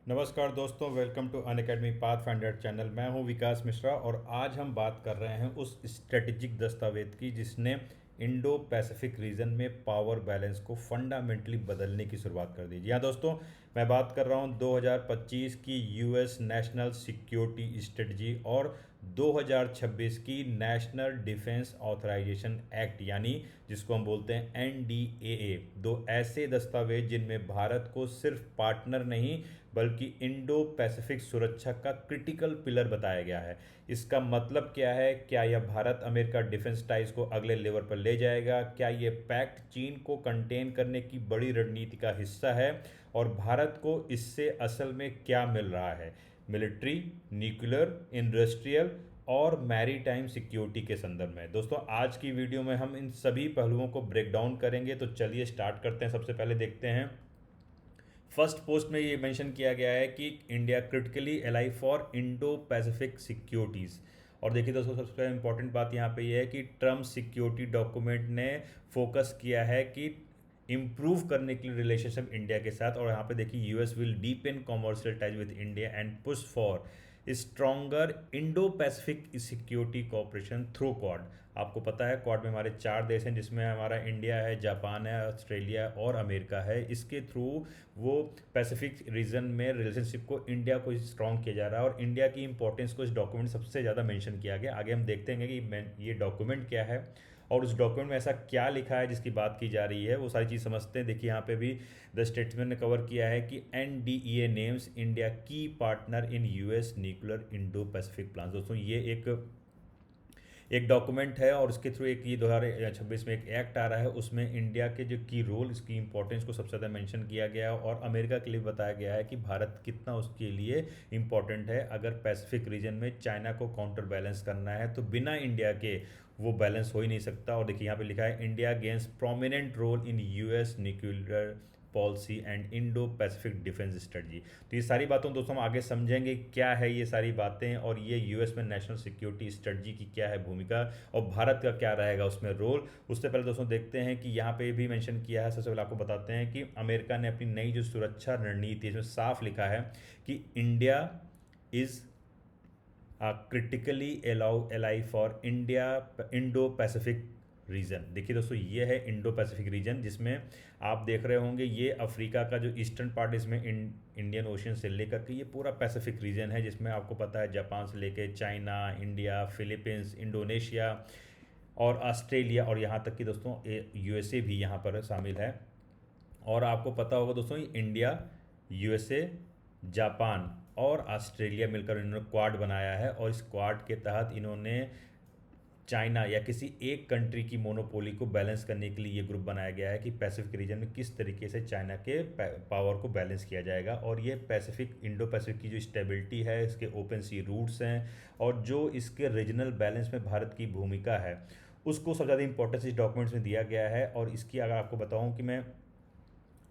नमस्कार दोस्तों, welcome to Unacademy path finder channel. मैं हूं विकास मिश्रा और आज हम बात कर रहे हैं उस स्ट्रेटेजिक दस्तावेज की जिसने इंडो पैसिफिक रीजन में पावर बैलेंस को फंडामेंटली बदलने की शुरुआत कर दी। जी हाँ दोस्तों, मैं बात कर रहा हूं 2025 की यूएस नेशनल सिक्योरिटी स्ट्रेटजी और 2026 की नेशनल डिफेंस ऑथराइजेशन एक्ट, यानी जिसको हम बोलते हैं एनडीएए। दो ऐसे दस्तावेज जिनमें भारत को सिर्फ पार्टनर नहीं बल्कि इंडो पैसिफिक सुरक्षा का क्रिटिकल पिलर बताया गया है। इसका मतलब क्या है? क्या यह भारत अमेरिका डिफेंस टाइज को अगले लेवल पर ले जाएगा? क्या यह पैक्ट चीन को कंटेन करने की बड़ी रणनीति का हिस्सा है? और भारत को इससे असल में क्या मिल रहा है, मिलिट्री, न्यूक्लियर, इंडस्ट्रियल और मैरीटाइम सिक्योरिटी के संदर्भ में? दोस्तों, आज की वीडियो में हम इन सभी पहलुओं को ब्रेक डाउन करेंगे। तो चलिए स्टार्ट करते हैं। सबसे पहले देखते हैं, फर्स्ट पोस्ट में ये मेंशन किया गया है कि India critically ally for Indo Pacific securities. और देखिए दोस्तों, सबसे इंपॉर्टेंट बात यहाँ पे ये है कि ट्रम्प सिक्योरिटी डॉक्यूमेंट ने फोकस किया है कि इम्प्रूव करने के लिए रिलेशनशिप इंडिया के साथ। और यहाँ पे देखिए, US will deepen commercial ties with India and push for stronger Indo Pacific security corporation through quad. आपको पता है क्वाड में हमारे चार देश हैं, जिसमें हमारा इंडिया है, जापान है, ऑस्ट्रेलिया और अमेरिका है। इसके थ्रू वो पैसिफिक रीजन में रिलेशनशिप को इंडिया को स्ट्रॉन्ग किया जा रहा है और इंडिया की इंपॉर्टेंस को इस डॉक्यूमेंट सबसे ज़्यादा मेंशन किया गया। आगे हम देखते हैं कि ये डॉक्यूमेंट क्या है और उस डॉक्यूमेंट में ऐसा क्या लिखा है जिसकी बात की जा रही है, वो सारी चीज़ समझते हैं। देखिए यहाँ पे भी द स्टेटमेंट ने कवर किया है कि एनडीईए नेम्स इंडिया की partner in US nuclear Indo Pacific plan. दोस्तों, ये एक डॉक्यूमेंट है और उसके थ्रू एक ये 2026 में एक एक्ट आ रहा है, उसमें इंडिया के जो की रोल, इसकी इंपॉर्टेंस को सबसे ज़्यादा मेंशन किया गया है और अमेरिका के लिए बताया गया है कि भारत कितना उसके लिए इंपॉर्टेंट है। अगर पैसिफिक रीजन में चाइना को काउंटर बैलेंस करना है तो बिना इंडिया के वो बैलेंस हो ही नहीं सकता। और देखिए यहाँ पे लिखा है, India gains prominent role in US nuclear policy and Indo Pacific defence strategy. तो ये सारी बातों दोस्तों हम आगे समझेंगे क्या है ये सारी बातें, और ये यूएस में नेशनल सिक्योरिटी स्ट्रेटजी की क्या है भूमिका और भारत का क्या रहेगा उसमें रोल। उससे पहले दोस्तों देखते हैं कि यहाँ पे भी मेंशन किया है। सबसे पहले आपको बताते हैं कि अमेरिका ने अपनी नई जो सुरक्षा रणनीति, इसमें साफ लिखा है कि India is critically ally for India Indo Pacific region. देखिए दोस्तों, ये है इंडो पैसिफिक रीजन, जिसमें आप देख रहे होंगे ये अफ्रीका का जो ईस्टर्न पार्ट, इसमें इंडियन ओशन से लेकर के ये पूरा पैसिफिक रीजन है, जिसमें आपको पता है जापान से लेकर चाइना, इंडिया, फिलीपींस, इंडोनेशिया और ऑस्ट्रेलिया और यहाँ तक कि दोस्तों यूएसए भी यहाँ पर शामिल है। और आपको पता होगा दोस्तों, इंडिया, यूएसए, जापान और ऑस्ट्रेलिया मिलकर इन्होंने क्वाड बनाया है और इस क्वाड के तहत इन्होंने चाइना या किसी एक कंट्री की मोनोपोली को बैलेंस करने के लिए ये ग्रुप बनाया गया है कि पैसिफिक रीजन में किस तरीके से चाइना के पावर को बैलेंस किया जाएगा। और ये पैसिफिक, इंडो पैसिफिक की जो स्टेबिलिटी है, इसके ओपन सी रूट्स हैं और जो इसके रीजनल बैलेंस में भारत की भूमिका है, उसको सबसे ज़्यादा इंपॉर्टेंस इस डॉक्यूमेंट्स में दिया गया है। और इसकी अगर आपको बताऊं कि मैं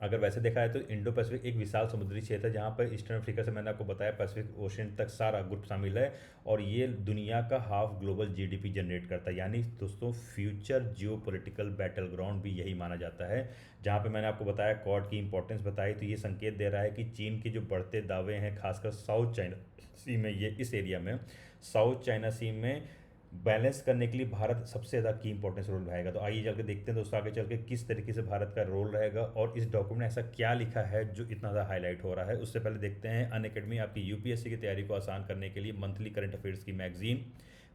अगर वैसे देखा है तो इंडो पैसिफिक एक विशाल समुद्री क्षेत्र है, जहाँ पर ईस्टर्न अफ्रीका से मैंने आपको बताया पैसिफिक ओशन तक सारा ग्रुप शामिल है और ये दुनिया का हाफ ग्लोबल जीडीपी जनरेट करता है। यानी दोस्तों, future geo political battle ground भी यही माना जाता है। जहाँ पे मैंने आपको बताया क्वाड की इंपॉर्टेंस बताई, तो ये संकेत दे रहा है कि चीन के जो बढ़ते दावे हैं, खासकर साउथ चाइना सी में, ये इस एरिया में साउथ चाइना सी में बैलेंस करने के लिए भारत सबसे ज़्यादा की इंपॉर्टेंस रोल रहेगा। तो आइए चल के देखते हैं दोस्तों आगे चल के किस तरीके से भारत का रोल रहेगा और इस डॉक्यूमेंट में ऐसा क्या लिखा है जो इतना ज़्यादा हाईलाइट हो रहा है। उससे पहले देखते हैं, अनअकैडमी आपकी यूपीएससी की तैयारी को आसान करने के लिए मंथली करंट अफेयर्स की magazine,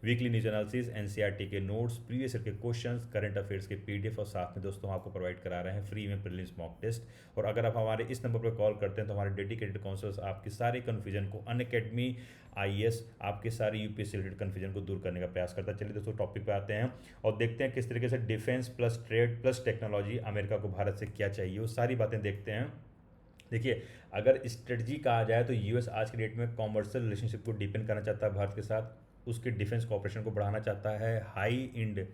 weekly news analysis, NCERT के नोट्स, प्रीवियस ईयर के क्वेश्चंस, करंट अफेयर्स के पीडीएफ और साथ में दोस्तों आपको प्रोवाइड करा रहे हैं फ्री में प्रीलिम्स मॉक टेस्ट। और अगर आप हमारे इस नंबर पर कॉल करते हैं तो हमारे डेडिकेटेड काउंसलर्स आपकी सारी कन्फ्यूजन को, अनअकैडमी आईएएस आपके सारे यूपीएससी रिलेटेड कन्फ्यूजन को दूर करने का प्रयास करता है। चलिए दोस्तों टॉपिक पे आते हैं और देखते हैं किस तरीके से defence plus trade plus technology America को भारत से क्या चाहिए, वो सारी बातें देखते हैं। देखिए, अगर स्ट्रेटजी कहा जाए तो यूएस आज के डेट में कॉमर्शियल रिलेशनशिप को डीपन करना चाहता है भारत के साथ, उसके डिफेंस कॉपरेशन को बढ़ाना चाहता है, हाई इंड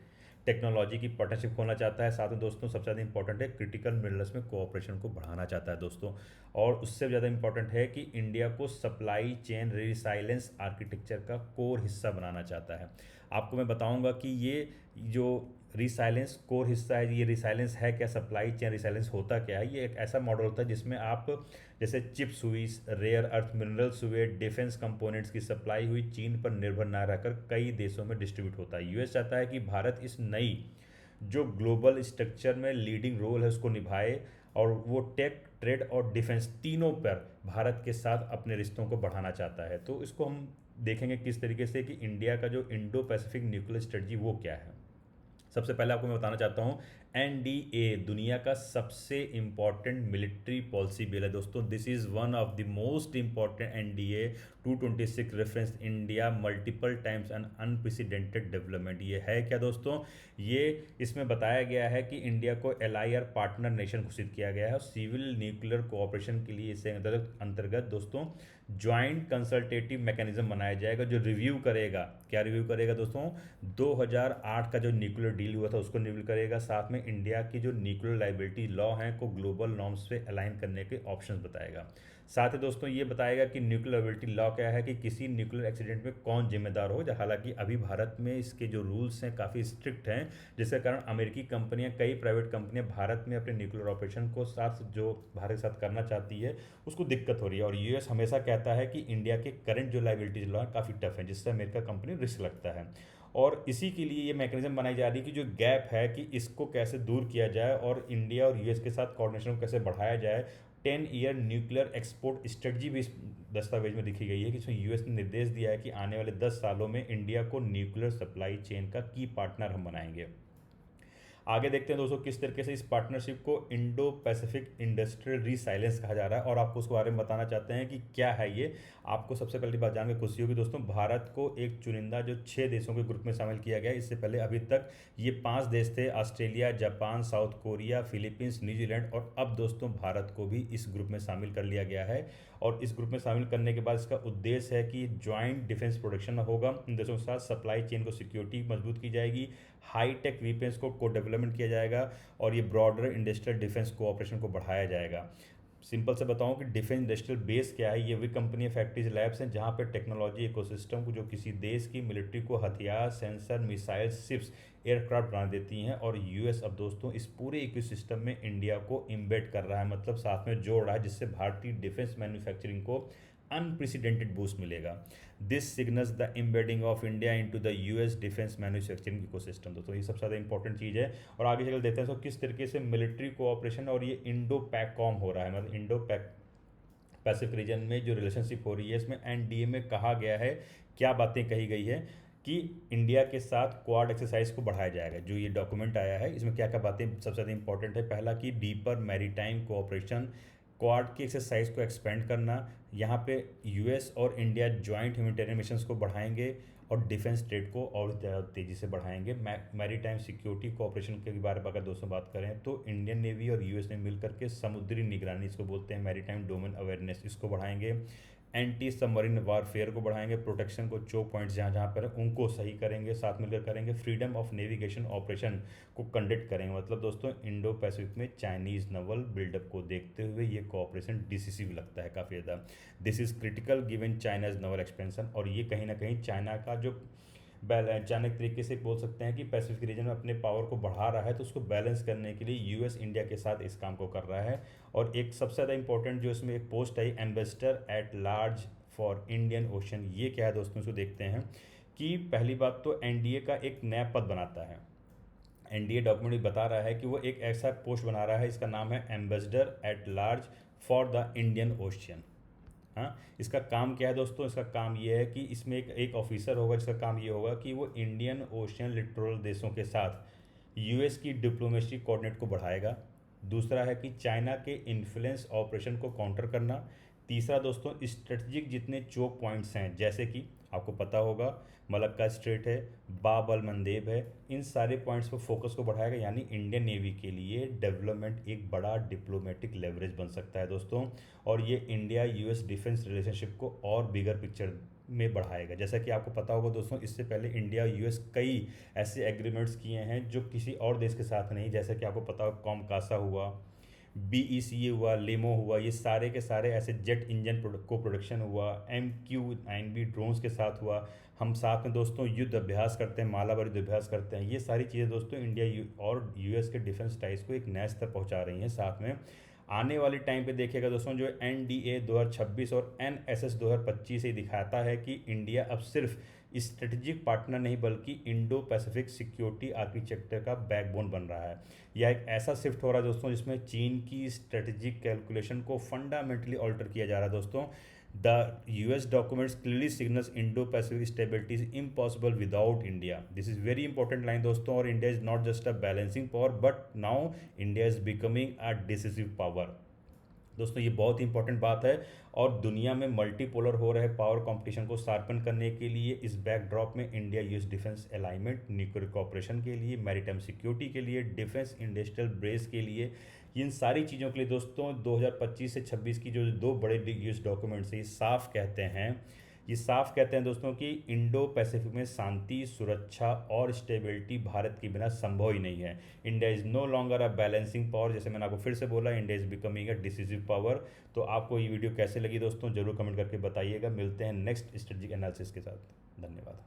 टेक्नोलॉजी की पार्टनरशिप खोलना चाहता है, साथ में दोस्तों सबसे ज़्यादा इंपॉर्टेंट है क्रिटिकल मिनरल्स में कोऑपरेशन को बढ़ाना चाहता है दोस्तों। और उससे ज़्यादा इंपॉर्टेंट है कि इंडिया को सप्लाई चेन रिसाइलेंस आर्किटेक्चर का कोर हिस्सा बनाना चाहता है। आपको मैं बताऊंगा कि ये जो रिसाइलेंस कोर हिस्सा है। ये रिसाइलेंस है क्या, सप्लाई चेन रिसाइलेंस होता क्या है? ये एक ऐसा मॉडल होता है जिसमें आप जैसे चिप्स हुई, रेयर अर्थ मिनरल्स हुए, डिफेंस कंपोनेंट्स की सप्लाई हुई, चीन पर निर्भर ना रहकर कई देशों में डिस्ट्रीब्यूट होता है। यूएस चाहता है कि भारत इस नई जो ग्लोबल स्ट्रक्चर में लीडिंग रोल है उसको निभाए, और वो टेक, ट्रेड और डिफेंस तीनों पर भारत के साथ अपने रिश्तों को बढ़ाना चाहता है। तो इसको हम देखेंगे किस तरीके से कि इंडिया का जो इंडो पैसिफिक न्यूक्लियर स्ट्रेटजी वो क्या है। सबसे पहले आपको मैं बताना चाहता हूँ, एनडीए दुनिया का सबसे इम्पॉर्टेंट मिलिट्री पॉलिसी बिल है दोस्तों। This is one of the most important NDA 226 reference India multiple times and unprecedented development. ये है क्या दोस्तों? ये इसमें बताया गया है कि इंडिया को एलआईआर पार्टनर नेशन घोषित किया गया है और सिविल न्यूक्लियर कोऑपरेशन के लिए इससे अंतर्गत दोस्तों ज्वाइंट कंसल्टेटिव मैकेनिज्म बनाया जाएगा जो रिव्यू करेगा। क्या रिव्यू करेगा दोस्तों? 2008 का जो न्यूक्लियर डील हुआ था उसको रिव्यू करेगा, साथ में इंडिया की जो न्यूक्लियर लाइबिलिटी लॉ हैं को ग्लोबल नॉर्म्स पे अलाइन करने के ऑप्शंस बताएगा। साथ ही दोस्तों ये बताएगा कि न्यूक्लियर लाइबिलिटी लॉ क्या है, कि किसी न्यूक्लियर एक्सीडेंट में कौन जिम्मेदार हो। हालांकि अभी भारत में इसके जो रूल्स हैं काफ़ी स्ट्रिक्ट हैं, जिसके कारण अमेरिकी कंपनियां, कई प्राइवेट कंपनियां भारत में अपने न्यूक्लियर ऑपरेशन को साथ जो भारत के साथ करना चाहती है उसको दिक्कत हो रही है। और यूएस हमेशा कहता है कि इंडिया के करंट जो लाइबिलिटीज लॉ है काफ़ी टफ है, जिससे अमेरिका कंपनी रिस्क लगता है। और इसी के लिए ये मैकेनिज्म बनाई जा रही है कि जो गैप है कि इसको कैसे दूर किया जाए और इंडिया और यूएस के साथ कोऑर्डिनेशन को कैसे बढ़ाया जाए। 10 ईयर न्यूक्लियर एक्सपोर्ट स्ट्रेटजी भी इस दस्तावेज में लिखी गई है कि इसमें यूएस ने निर्देश दिया है कि आने वाले 10 सालों में इंडिया को न्यूक्लियर सप्लाई चेन का की पार्टनर हम बनाएंगे। आगे देखते हैं दोस्तों किस तरीके से इस पार्टनरशिप को इंडो पैसिफिक इंडस्ट्रियल रीसाइलेंस कहा जा रहा है, और आपको उसके बारे में बताना चाहते हैं कि क्या है ये। आपको सबसे पहली बात जान के खुशी होगी दोस्तों, भारत को एक चुनिंदा जो 6 देशों के ग्रुप में शामिल किया गया है। इससे पहले अभी तक ये 5 देश थे, Australia, Japan, south Korea, Philippines, New Zealand, और अब दोस्तों भारत को भी इस ग्रुप में शामिल कर लिया गया है। और इस ग्रुप में शामिल करने के बाद इसका उद्देश्य है कि ज्वाइंट डिफेंस प्रोडक्शन होगा इन देशों के साथ, सप्लाई चेन को सिक्योरिटी मजबूत की जाएगी, हाई टेक वीपेंस को डेवलपमेंट किया जाएगा, और ये ब्रॉडर इंडस्ट्रियल डिफेंस कोऑपरेशन को बढ़ाया जाएगा। सिंपल से बताऊं कि डिफेंस इंडस्ट्रियल बेस क्या है, ये वी कंपनी फैक्ट्रीज लैब्स हैं जहां पे टेक्नोलॉजी इकोसिस्टम को जो किसी देश की मिलिट्री को हथियार, सेंसर, मिसाइल, शिप्स, एयरक्राफ्ट बना देती हैं। और यूएस अब दोस्तों इस पूरे इकोसिस्टम में इंडिया को इम्बेड कर रहा है, मतलब साथ में जोड़ रहा है, जिससे भारतीय डिफेंस मैन्युफैक्चरिंग को अनप्रेसिडेंटेड बूस्ट मिलेगा। This signals the embedding of India into the US defence manufacturing ecosystem. तो ये सबसे ज़्यादा इंपॉर्टेंट चीज़ है। और आगे चल देते हैं तो किस तरीके से मिलिट्री कोऑपरेशन और ये इंडो पैककॉम हो रहा है, मतलब इंडो पैसिफिक रीजन में जो रिलेशनशिप हो रही है, इसमें एनडीए में कहा गया है, क्या बातें कही गई है कि इंडिया के साथ क्वाड एक्सरसाइज को बढ़ाया जाएगा। जो ये डॉक्यूमेंट आया है इसमें क्या क्या बातें सबसे ज़्यादा इंपॉर्टेंट है। पहला कि डीपर मैरीटाइम कोऑपरेशन, क्वाड की एक्सरसाइज को एक्सपेंड करना, यहाँ पे यूएस और इंडिया ज्वाइंट ह्यूमैनिटेरियन मिशंस को बढ़ाएंगे और डिफेंस ट्रेड को और ज़्यादा तेज़ी से बढ़ाएंगे। मैरीटाइम सिक्योरिटी कोऑपरेशन के बारे में अगर दोस्तों बात करें तो इंडियन नेवी और यूएस ने मिलकर के समुद्री निगरानी, इसको बोलते हैं मैरीटाइम डोमेन अवेयरनेस, इसको बढ़ाएंगे। एंटी सबमरीन वारफेयर को बढ़ाएंगे, प्रोटेक्शन को चोक पॉइंट्स जहाँ जहाँ पर है उनको सही करेंगे, साथ मिलकर करेंगे। फ्रीडम ऑफ नेविगेशन ऑपरेशन को कंडक्ट करेंगे। मतलब दोस्तों इंडो पैसिफिक में चाइनीज़ नवल बिल्डअप को देखते हुए ये कोऑपरेशन डिसिसिव लगता है काफ़ी ज़्यादा। This is critical given China's Naval expansion, और ये कहीं ना कहीं चाइना का जो चाइना एक तरीके से बोल सकते हैं कि पैसिफिक रीजन में अपने पावर को बढ़ा रहा है, तो उसको बैलेंस करने के लिए यूएस इंडिया के साथ इस काम को कर रहा है। और एक सबसे ज़्यादा इंपॉर्टेंट जो इसमें एक post I, ambassador at large for Indian ocean, ये क्या है दोस्तों, इसको देखते हैं। कि पहली बात तो एनडीए का एक नया पद बनाता है। एनडीए डॉक्यूमेंट बता रहा है कि वो एक ऐसा पोस्ट बना रहा है, इसका नाम है ambassador at large for the Indian ocean. हाँ, इसका काम क्या है दोस्तों? इसका काम ये है कि इसमें एक ऑफिसर होगा जिसका काम ये होगा कि वो इंडियन ओशियन लिटोरल देशों के साथ यूएस की डिप्लोमेसी कोऑर्डिनेट को बढ़ाएगा। दूसरा है कि चाइना के इन्फ्लुएंस ऑपरेशन को काउंटर करना। तीसरा दोस्तों स्ट्रेटजिक जितने चोक पॉइंट्स हैं, जैसे कि आपको पता होगा मलक्का स्ट्रेट है, बाब अल मंदेब है, इन सारे पॉइंट्स पर फोकस को बढ़ाएगा। यानी इंडियन नेवी के लिए डेवलपमेंट एक बड़ा डिप्लोमेटिक लेवरेज बन सकता है दोस्तों। और ये इंडिया यूएस डिफेंस रिलेशनशिप को और बिगर पिक्चर में बढ़ाएगा। जैसा कि आपको पता होगा दोस्तों, इससे पहले इंडिया यूएस कई ऐसे एग्रीमेंट्स किए हैं जो किसी और देश के साथ नहीं, जैसे कि आपको पता होगा कॉमकासा हुआ, BECA हुआ, लेमो हुआ, ये सारे के सारे ऐसे जेट इंजन को प्रोडक्शन हुआ, MQ-9B ड्रोन्स के साथ हुआ। हम साथ में दोस्तों युद्ध अभ्यास करते हैं, मालाबार युद्ध अभ्यास करते हैं। ये सारी चीज़ें दोस्तों इंडिया और US के डिफेंस टाइज को एक नए स्तर पहुंचा रही हैं। साथ में आने वाले टाइम पे देखिएगा दोस्तों, जो NDA 2026 और NSS 2025 ये दिखाता है कि इंडिया अब सिर्फ स्ट्रेटेजिक पार्टनर नहीं बल्कि इंडो पैसिफिक सिक्योरिटी आर्किटेक्चर का बैकबोन बन रहा है। यह एक ऐसा शिफ्ट हो रहा है दोस्तों जिसमें चीन की स्ट्रेटेजिक कैलकुलेशन को फंडामेंटली ऑल्टर किया जा रहा है दोस्तों। The US documents clearly signals Indo-Pacific stability is impossible without India. This is very important line दोस्तों। और India is not just a balancing power but now India is becoming a decisive power। दोस्तों ये बहुत ही important बात है। और दुनिया में मल्टीपोलर हो रहे पावर कंपटीशन को शार्पन करने के लिए इस बैकड्रॉप में India US defence alignment, nuclear cooperation के लिए, मैरीटाइम सिक्योरिटी के लिए, डिफेंस इंडस्ट्रियल बेस के लिए, इन सारी चीज़ों के लिए दोस्तों 2025 से 26 की जो दो बड़े US डॉक्यूमेंट्स हैं ये साफ कहते हैं दोस्तों कि इंडो पैसिफिक में शांति, सुरक्षा और स्टेबिलिटी भारत के बिना संभव ही नहीं है। India is no longer a balancing power. जैसे मैंने आपको फिर से बोला, India is becoming a decisive power. तो आपको ये वीडियो कैसे लगी दोस्तों, जरूर कमेंट करके बताइएगा। मिलते हैं नेक्स्ट स्ट्रेटेजिक एनालिसिस के साथ। धन्यवाद।